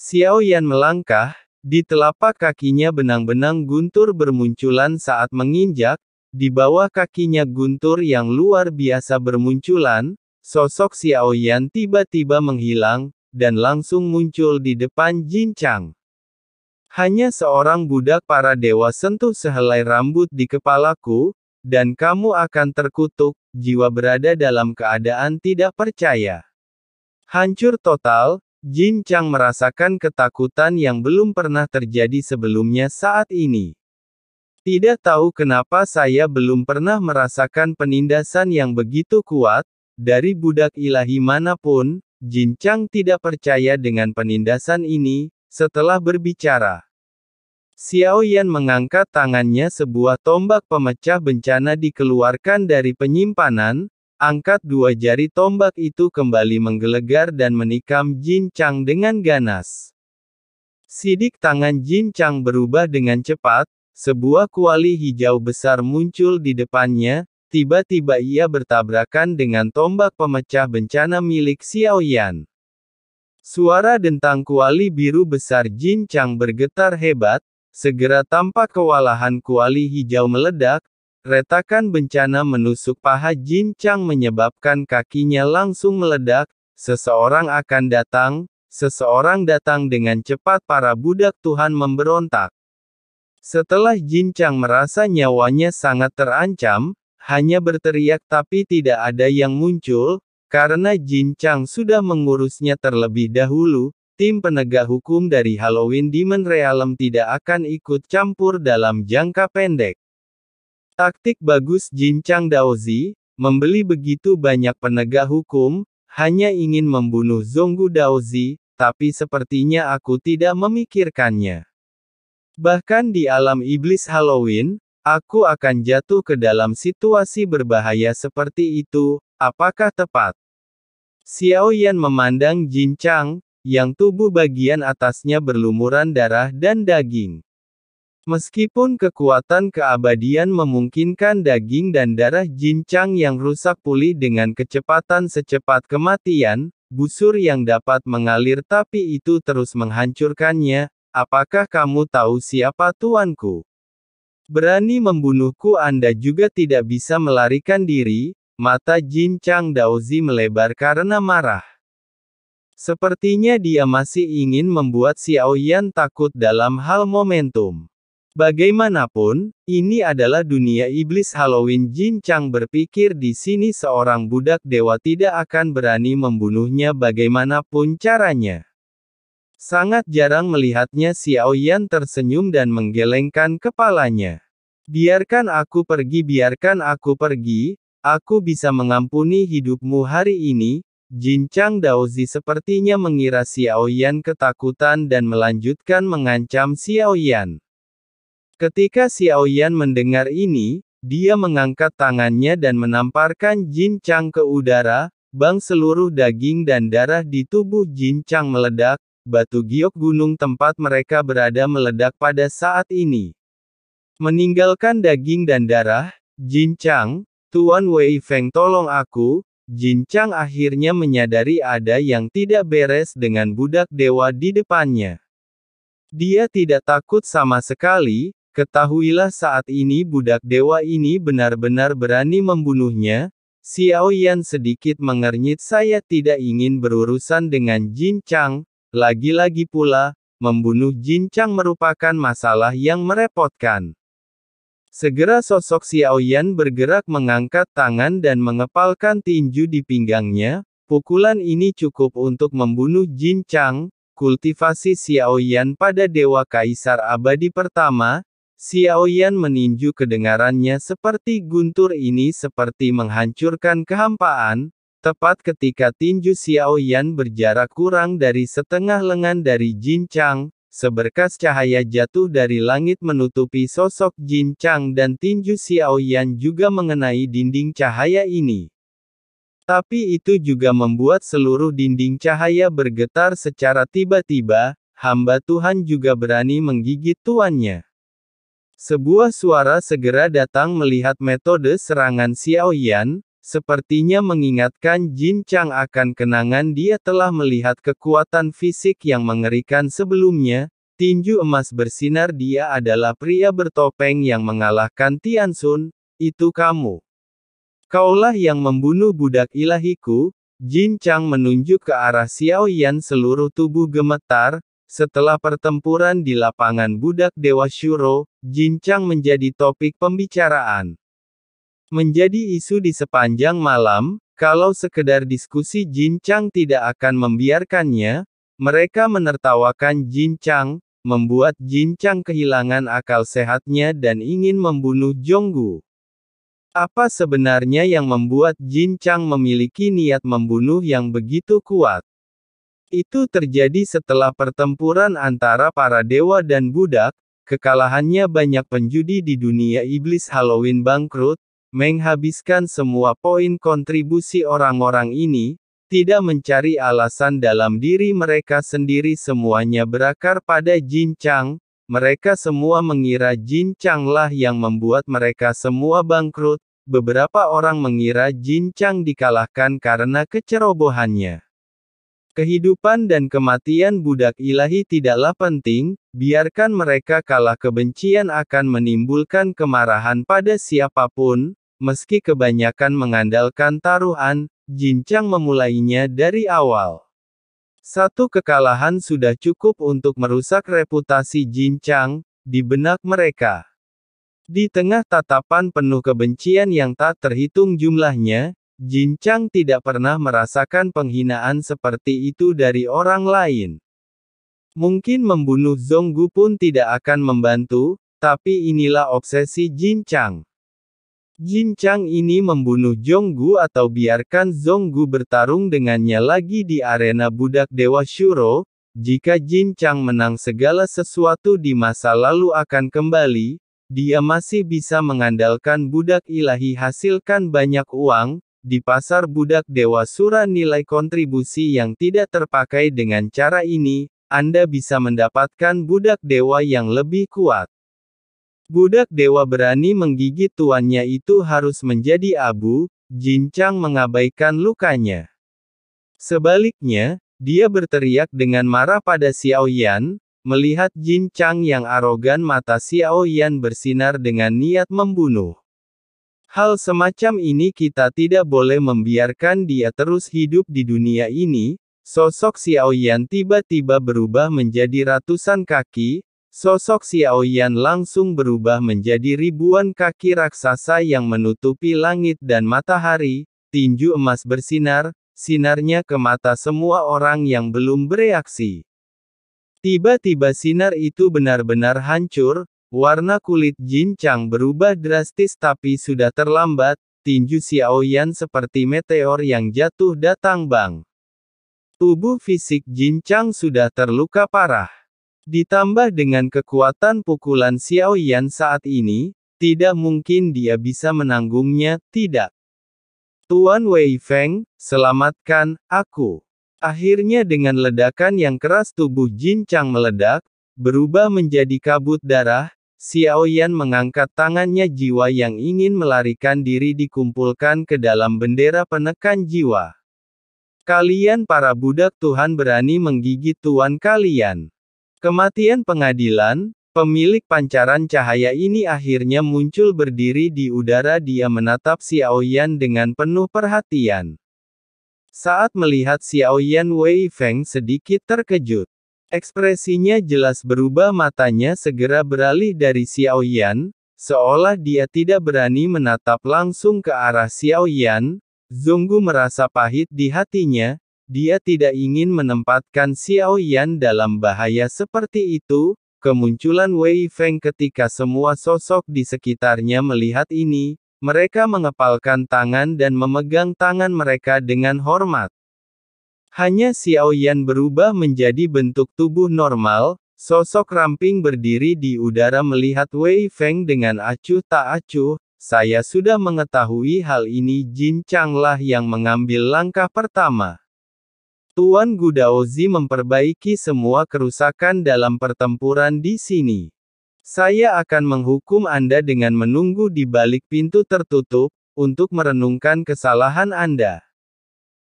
Xiao Yan melangkah, di telapak kakinya benang-benang guntur bermunculan saat menginjak, di bawah kakinya guntur yang luar biasa bermunculan, sosok Xiao Yan tiba-tiba menghilang, dan langsung muncul di depan Jin Chang. Hanya seorang budak para dewa sentuh sehelai rambut di kepalaku, dan kamu akan terkutuk, jiwa berada dalam keadaan tidak percaya. Hancur total, Jin Chang merasakan ketakutan yang belum pernah terjadi sebelumnya saat ini. Tidak tahu kenapa saya belum pernah merasakan penindasan yang begitu kuat, dari budak ilahi manapun. Jin Chang tidak percaya dengan penindasan ini. Setelah berbicara, Xiao Yan mengangkat tangannya, sebuah tombak pemecah bencana dikeluarkan dari penyimpanan. Angkat dua jari tombak itu kembali menggelegar dan menikam Jin Chang dengan ganas. Sidik tangan Jin Chang berubah dengan cepat, sebuah kuali hijau besar muncul di depannya, tiba-tiba ia bertabrakan dengan tombak pemecah bencana milik Xiao Yan. Suara dentang kuali biru besar Jin Chang bergetar hebat, segera tampak kewalahan kuali hijau meledak. Retakan bencana menusuk paha Jin Chang menyebabkan kakinya langsung meledak. Seseorang datang dengan cepat. Para budak Tuhan memberontak. Setelah Jin Chang merasa nyawanya sangat terancam, hanya berteriak tapi tidak ada yang muncul, karena Jin Chang sudah mengurusnya terlebih dahulu. Tim penegak hukum dari Halloween Demon Realm tidak akan ikut campur dalam jangka pendek. Taktik bagus Jin Chang Daozi, membeli begitu banyak penegak hukum, hanya ingin membunuh Zonggu Daozi, tapi sepertinya aku tidak memikirkannya. Bahkan di alam iblis Halloween, aku akan jatuh ke dalam situasi berbahaya seperti itu, apakah tepat? Xiao Yan memandang Jin Chang, yang tubuh bagian atasnya berlumuran darah dan daging. Meskipun kekuatan keabadian memungkinkan daging dan darah Jin Chang yang rusak pulih dengan kecepatan secepat kematian, busur yang dapat mengalir tapi itu terus menghancurkannya. Apakah kamu tahu siapa tuanku? Berani membunuhku, Anda juga tidak bisa melarikan diri. Mata Jin Chang Daozi melebar karena marah. Sepertinya dia masih ingin membuat Xiao Yan takut dalam hal momentum. Bagaimanapun, ini adalah dunia iblis Halloween. Jin Chang berpikir di sini seorang budak dewa tidak akan berani membunuhnya bagaimanapun caranya. Sangat jarang melihatnya Xiao Yan tersenyum dan menggelengkan kepalanya. Biarkan aku pergi, biarkan aku pergi, aku bisa mengampuni hidupmu hari ini. Jin Chang Daozi sepertinya mengira Xiao Yan ketakutan dan melanjutkan mengancam Xiao Yan. Ketika Xiao Yan mendengar ini, dia mengangkat tangannya dan menamparkan Jin Chang ke udara. Bang, seluruh daging dan darah di tubuh Jin Chang meledak. Batu giok gunung tempat mereka berada meledak pada saat ini. Meninggalkan daging dan darah, Jin Chang, Tuan Wei Feng, tolong aku. Jin Chang akhirnya menyadari ada yang tidak beres dengan budak dewa di depannya. Dia tidak takut sama sekali. Ketahuilah saat ini budak dewa ini benar-benar berani membunuhnya. Xiao Yan sedikit mengernyit, saya tidak ingin berurusan dengan Jin Chang. Lagi-lagi pula, membunuh Jin Chang merupakan masalah yang merepotkan. Segera sosok Xiao Yan bergerak mengangkat tangan dan mengepalkan tinju di pinggangnya. Pukulan ini cukup untuk membunuh Jin Chang. Kultivasi Xiao Yan pada Dewa Kaisar Abadi Pertama. Xiao Yan meninju, kedengarannya seperti guntur, ini seperti menghancurkan kehampaan. Tepat ketika tinju Xiao Yan berjarak kurang dari setengah lengan dari Jin Chang, seberkas cahaya jatuh dari langit menutupi sosok Jin Chang dan tinju Xiao Yan juga mengenai dinding cahaya ini. Tapi itu juga membuat seluruh dinding cahaya bergetar secara tiba-tiba. Hamba Tuhan juga berani menggigit tuannya. Sebuah suara segera datang melihat metode serangan Xiao Yan. sepertinya mengingatkan Jin Chang akan kenangan dia telah melihat kekuatan fisik yang mengerikan sebelumnya. Tinju emas bersinar, dia adalah pria bertopeng yang mengalahkan Tian Xun. Itu kamu. Kaulah yang membunuh budak ilahiku. Jin Chang menunjuk ke arah Xiao Yan, seluruh tubuh gemetar. Setelah pertempuran di lapangan budak Dewa Shuro, Jin Chang menjadi topik pembicaraan. Menjadi isu di sepanjang malam, kalau sekedar diskusi Jin Chang tidak akan membiarkannya. Mereka menertawakan Jin Chang, membuat Jin Chang kehilangan akal sehatnya dan ingin membunuh Zhonggu. Apa sebenarnya yang membuat Jin Chang memiliki niat membunuh yang begitu kuat? Itu terjadi setelah pertempuran antara para dewa dan budak. Kekalahannya banyak penjudi di dunia iblis Halloween bangkrut, menghabiskan semua poin kontribusi orang-orang ini, tidak mencari alasan dalam diri mereka sendiri, semuanya berakar pada Jin Chang. Mereka semua mengira Jin Chang lah yang membuat mereka semua bangkrut. Beberapa orang mengira Jin Chang dikalahkan karena kecerobohannya. Kehidupan dan kematian budak ilahi tidaklah penting, biarkan mereka kalah. Kebencian akan menimbulkan kemarahan pada siapapun, meski kebanyakan mengandalkan taruhan. Jin Chang memulainya dari awal. Satu kekalahan sudah cukup untuk merusak reputasi Jin Chang di benak mereka. Di tengah tatapan penuh kebencian yang tak terhitung jumlahnya, Jin Chang tidak pernah merasakan penghinaan seperti itu dari orang lain. Mungkin membunuh Zhonggu pun tidak akan membantu, tapi inilah obsesi Jin Chang. Jin Chang ini membunuh Zhonggu atau biarkan Zhonggu bertarung dengannya lagi di arena budak Dewa Shuro. Jika Jin Chang menang, segala sesuatu di masa lalu akan kembali. Dia masih bisa mengandalkan budak ilahi hasilkan banyak uang. Di pasar budak Dewa Sura, nilai kontribusi yang tidak terpakai. Dengan cara ini, Anda bisa mendapatkan budak dewa yang lebih kuat. Budak dewa berani menggigit tuannya itu harus menjadi abu. Jin Chang mengabaikan lukanya. Sebaliknya, dia berteriak dengan marah pada Xiao Yan. Melihat Jin Chang yang arogan, mata Xiao Yan bersinar dengan niat membunuh. Hal semacam ini kita tidak boleh membiarkan dia terus hidup di dunia ini. Sosok Xiao Yan tiba-tiba berubah menjadi ratusan kaki. Sosok Xiao Yan langsung berubah menjadi ribuan kaki raksasa yang menutupi langit dan matahari. Tinju emas bersinar, sinarnya ke mata semua orang yang belum bereaksi. Tiba-tiba sinar itu benar-benar hancur. Warna kulit Jin Chang berubah drastis, tapi sudah terlambat. Tinju Xiao Yan seperti meteor yang jatuh datang bang. Tubuh fisik Jin Chang sudah terluka parah. Ditambah dengan kekuatan pukulan Xiao Yan saat ini, tidak mungkin dia bisa menanggungnya, tidak. Tuan Wei Feng, selamatkan aku. Akhirnya dengan ledakan yang keras tubuh Jin Chang meledak, berubah menjadi kabut darah. Xiao Yan mengangkat tangannya, jiwa yang ingin melarikan diri dikumpulkan ke dalam bendera penekan jiwa. Kalian para budak Tuhan berani menggigit tuan kalian. Kematian pengadilan, pemilik pancaran cahaya ini akhirnya muncul berdiri di udara. Dia menatap Xiao Yan dengan penuh perhatian. Saat melihat Xiao Yan, Wei Feng sedikit terkejut. Ekspresinya jelas berubah, matanya segera beralih dari Xiao Yan, seolah dia tidak berani menatap langsung ke arah Xiao Yan. Zhonggu merasa pahit di hatinya, dia tidak ingin menempatkan Xiao Yan dalam bahaya seperti itu. Kemunculan Wei Feng ketika semua sosok di sekitarnya melihat ini, mereka mengepalkan tangan dan memegang tangan mereka dengan hormat. Hanya Xiao Yan berubah menjadi bentuk tubuh normal. Sosok ramping berdiri di udara melihat Wei Feng dengan acuh tak acuh. Saya sudah mengetahui hal ini. Jin Chang lah yang mengambil langkah pertama. Tuan Gudaozi memperbaiki semua kerusakan dalam pertempuran di sini. Saya akan menghukum Anda dengan menunggu di balik pintu tertutup. untuk merenungkan kesalahan Anda.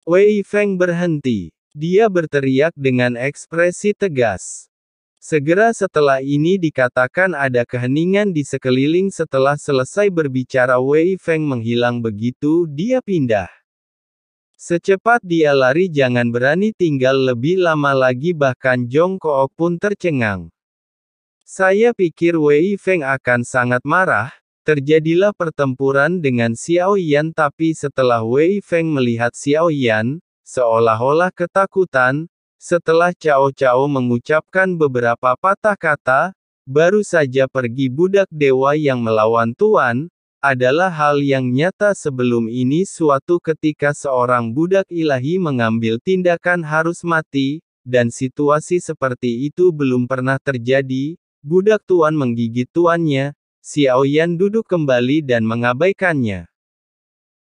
Wei Feng berhenti. Dia berteriak dengan ekspresi tegas. Segera setelah ini dikatakan ada keheningan di sekeliling. Setelah selesai berbicara Wei Feng menghilang begitu dia pindah. Secepat dia lari, jangan berani tinggal lebih lama lagi. Bahkan Jong Kook pun tercengang. Saya pikir Wei Feng akan sangat marah. Terjadilah pertempuran dengan Xiao Yan, tapi setelah Wei Feng melihat Xiao Yan, seolah-olah ketakutan. Setelah Cao Cao mengucapkan beberapa patah kata, baru saja pergi. Budak dewa yang melawan Tuan, adalah hal yang nyata. Sebelum ini suatu ketika seorang budak ilahi mengambil tindakan harus mati, dan situasi seperti itu belum pernah terjadi. Budak Tuan menggigit tuannya, Xiao Yan duduk kembali dan mengabaikannya.